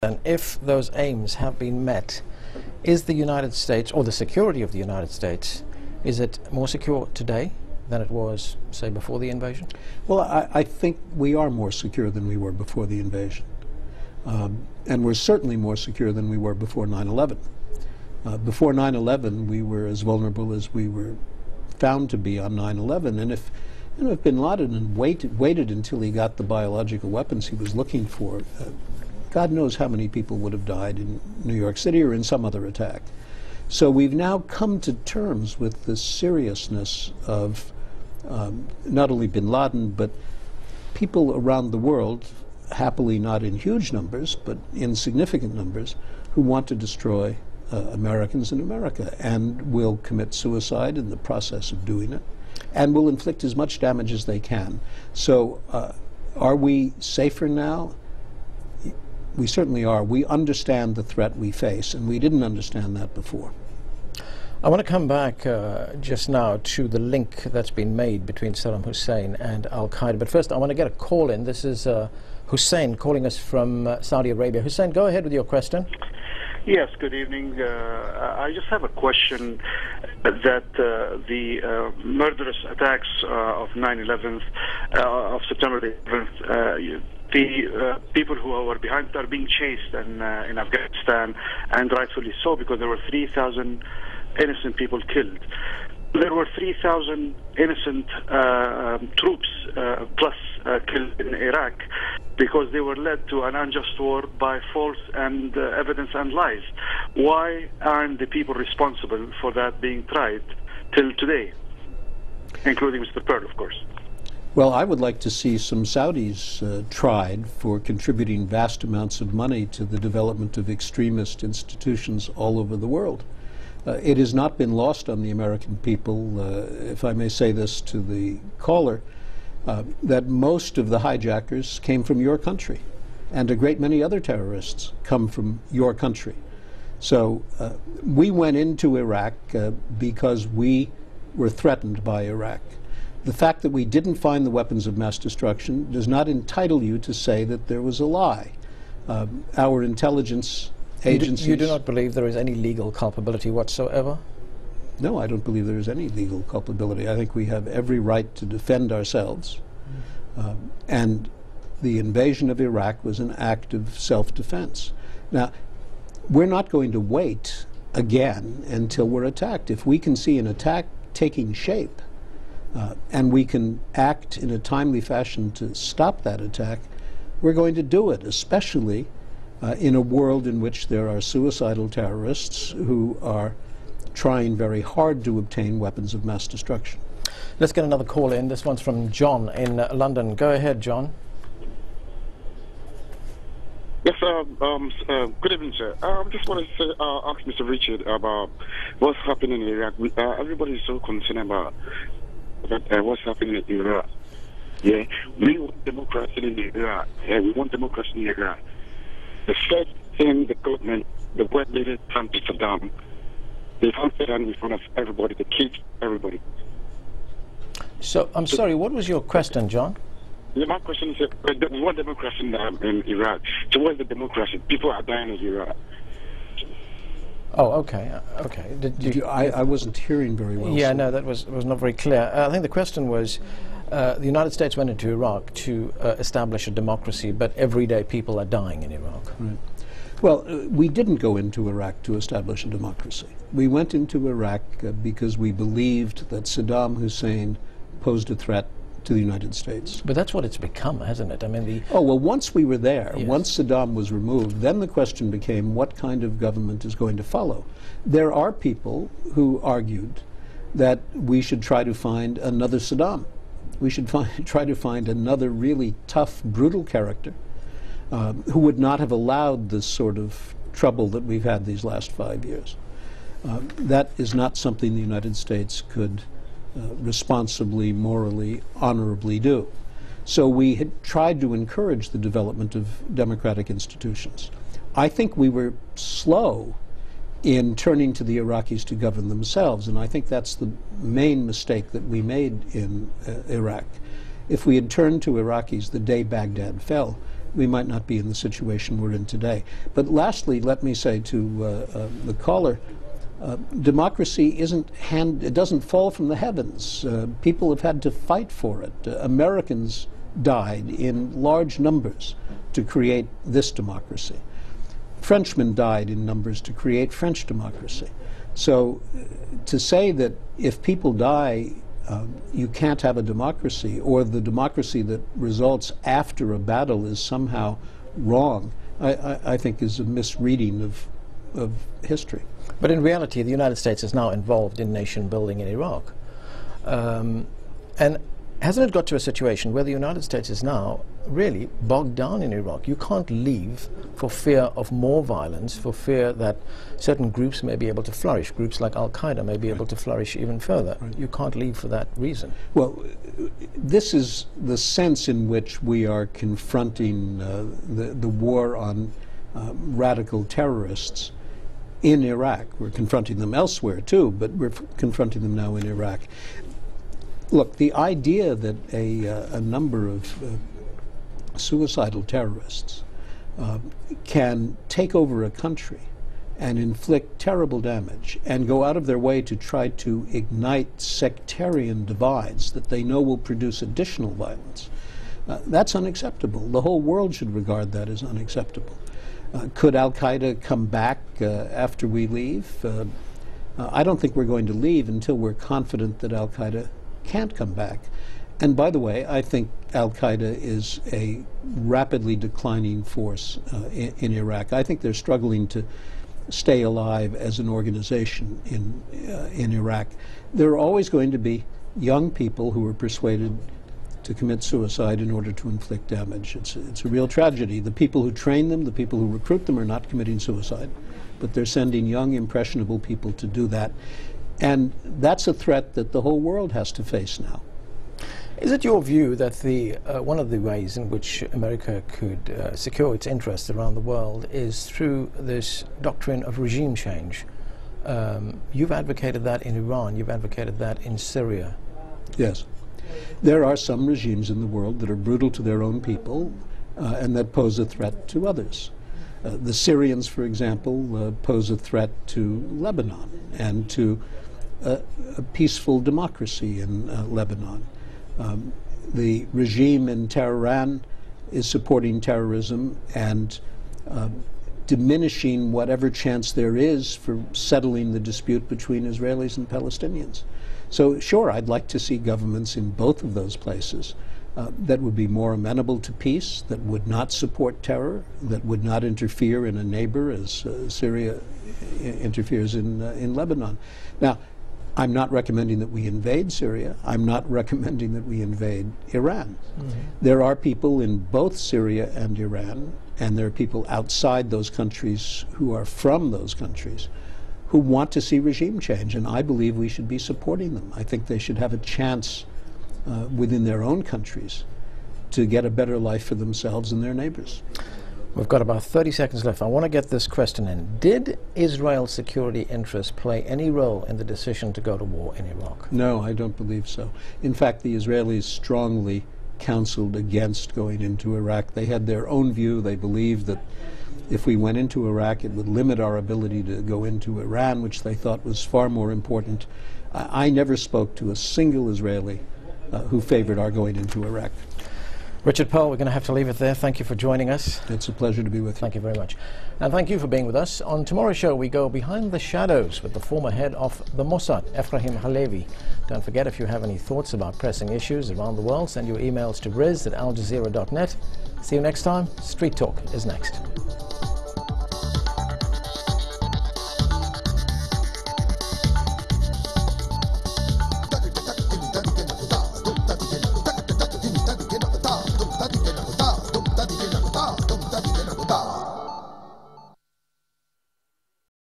And if those aims have been met, is the United States, or the security of the United States, is it more secure today than it was, say, before the invasion? Well, I think we are more secure than we were before the invasion. And we're certainly more secure than we were before 9/11. Before 9/11, we were as vulnerable as we were found to be on 9/11. And if bin Laden had waited until he got the biological weapons he was looking for, God knows how many people would have died in New York City or in some other attack. So we've now come to terms with the seriousness of not only bin Laden, but people around the world, happily not in huge numbers, but in significant numbers, who want to destroy Americans in America and will commit suicide in the process of doing it and will inflict as much damage as they can. So are we safer now? We certainly are. We understand the threat we face, and we didn't understand that before. I want to come back just now to the link that's been made between Saddam Hussein and Al-Qaeda. But first, I want to get a call in. This is Hussein calling us from Saudi Arabia. Hussein, go ahead with your question. Yes, good evening. I just have a question that the murderous attacks of 9/11, of September the 11th, the people who were behind it are being chased in Afghanistan, and rightfully so, because there were 3,000 innocent people killed. There were 3,000 innocent troops plus killed in Iraq because they were led to an unjust war by false and evidence and lies. Why aren't the people responsible for that being tried till today, including Mr. Perle, of course? Well, I would like to see some Saudis tried for contributing vast amounts of money to the development of extremist institutions all over the world. It has not been lost on the American people, if I may say this to the caller, that most of the hijackers came from your country, and a great many other terrorists come from your country. So we went into Iraq because we were threatened by Iraq. The fact that we didn't find the weapons of mass destruction does not entitle you to say that there was a lie. Our intelligence agencies... You do not believe there is any legal culpability whatsoever? No, I don't believe there is any legal culpability. I think we have every right to defend ourselves. And the invasion of Iraq was an act of self-defense. Now, we're not going to wait again until we're attacked. If we can see an attack taking shape, and we can act in a timely fashion to stop that attack, we're going to do it, especially in a world in which there are suicidal terrorists who are trying very hard to obtain weapons of mass destruction. Let's get another call in. This one's from John in London. Go ahead, John. Yes, good evening, sir. I just want to ask Mr. Richard about what's happening in Iraq. Everybody is so concerned about what's happening in Iraq. Yeah, we want democracy in Iraq. Yeah, we want democracy in Iraq. The first thing the government, the world leaders, done to Saddam, they found Saddam in front of everybody, the kids, everybody. So, I'm sorry, what was your question, John? Yeah, my question is, we want democracy in Iraq. So where's the democracy? People are dying in Iraq. Oh, okay, okay. I wasn't hearing very well. Yeah, so. no, that was not very clear. I think the question was, the United States went into Iraq to establish a democracy, but everyday people are dying in Iraq. Right. Well, we didn't go into Iraq to establish a democracy. We went into Iraq because we believed that Saddam Hussein posed a threat to the United States. But that's what it's become, hasn't it? I mean, Oh, well, once we were there, yes. Once Saddam was removed, then the question became what kind of government is going to follow. There are people who argued that we should try to find another Saddam. We should try to find another really tough, brutal character who would not have allowed this sort of trouble that we've had these last 5 years. That is not something the United States could responsibly, morally, honorably do. So we had tried to encourage the development of democratic institutions. I think we were slow in turning to the Iraqis to govern themselves, and I think that's the main mistake that we made in Iraq. If we had turned to Iraqis the day Baghdad fell, we might not be in the situation we're in today. But lastly, let me say to the caller, democracy it doesn't fall from the heavens. People have had to fight for it. Americans died in large numbers to create this democracy. Frenchmen died in numbers to create French democracy. So to say that if people die, you can't have a democracy, or the democracy that results after a battle is somehow wrong, I think is a misreading of history. But in reality, the United States is now involved in nation building in Iraq. And hasn't it got to a situation where the United States is now really bogged down in Iraq? You can't leave for fear of more violence, for fear that certain groups may be able to flourish. Groups like Al-Qaeda may be able to flourish even further. Right. You can't leave for that reason. Well, this is the sense in which we are confronting the war on radical terrorists in Iraq. We're confronting them elsewhere too, but we're confronting them now in Iraq. Look, the idea that a number of suicidal terrorists can take over a country and inflict terrible damage and go out of their way to try to ignite sectarian divides that they know will produce additional violence, that's unacceptable. The whole world should regard that as unacceptable. Could Al-Qaeda come back after we leave? I don't think we're going to leave until we're confident that Al-Qaeda can't come back. And by the way, I think Al-Qaeda is a rapidly declining force in Iraq. I think they're struggling to stay alive as an organization in Iraq. There are always going to be young people who are persuaded to commit suicide in order to inflict damage. It's a real tragedy. The people who train them, the people who recruit them, are not committing suicide, but they're sending young, impressionable people to do that. And that's a threat that the whole world has to face now. Is it your view that one of the ways in which America could secure its interests around the world is through this doctrine of regime change? You've advocated that in Iran, you've advocated that in Syria. Yes. There are some regimes in the world that are brutal to their own people and that pose a threat to others. The Syrians, for example, pose a threat to Lebanon and to a peaceful democracy in Lebanon. The regime in Tehran is supporting terrorism and diminishing whatever chance there is for settling the dispute between Israelis and Palestinians. So sure, I'd like to see governments in both of those places that would be more amenable to peace, that would not support terror, that would not interfere in a neighbor as Syria interferes in Lebanon. Now, I'm not recommending that we invade Syria. I'm not recommending that we invade Iran. Mm-hmm. There are people in both Syria and Iran, and there are people outside those countries who are from those countries who want to see regime change, and I believe we should be supporting them. I think they should have a chance within their own countries to get a better life for themselves and their neighbors. We've got about 30 seconds left. I want to get this question in. Did Israel's security interests play any role in the decision to go to war in Iraq? No, I don't believe so. In fact, the Israelis strongly counseled against going into Iraq. They had their own view. They believed that if we went into Iraq, it would limit our ability to go into Iran, which they thought was far more important. I never spoke to a single Israeli who favored our going into Iraq. Richard Perle, we're going to have to leave it there. Thank you for joining us. It's a pleasure to be with you. Thank you very much. And thank you for being with us. On tomorrow's show, we go behind the shadows with the former head of the Mossad, Efrahim Halevi. Don't forget, if you have any thoughts about pressing issues around the world, send your emails to riz@aljazeera.net. See you next time. Street Talk is next.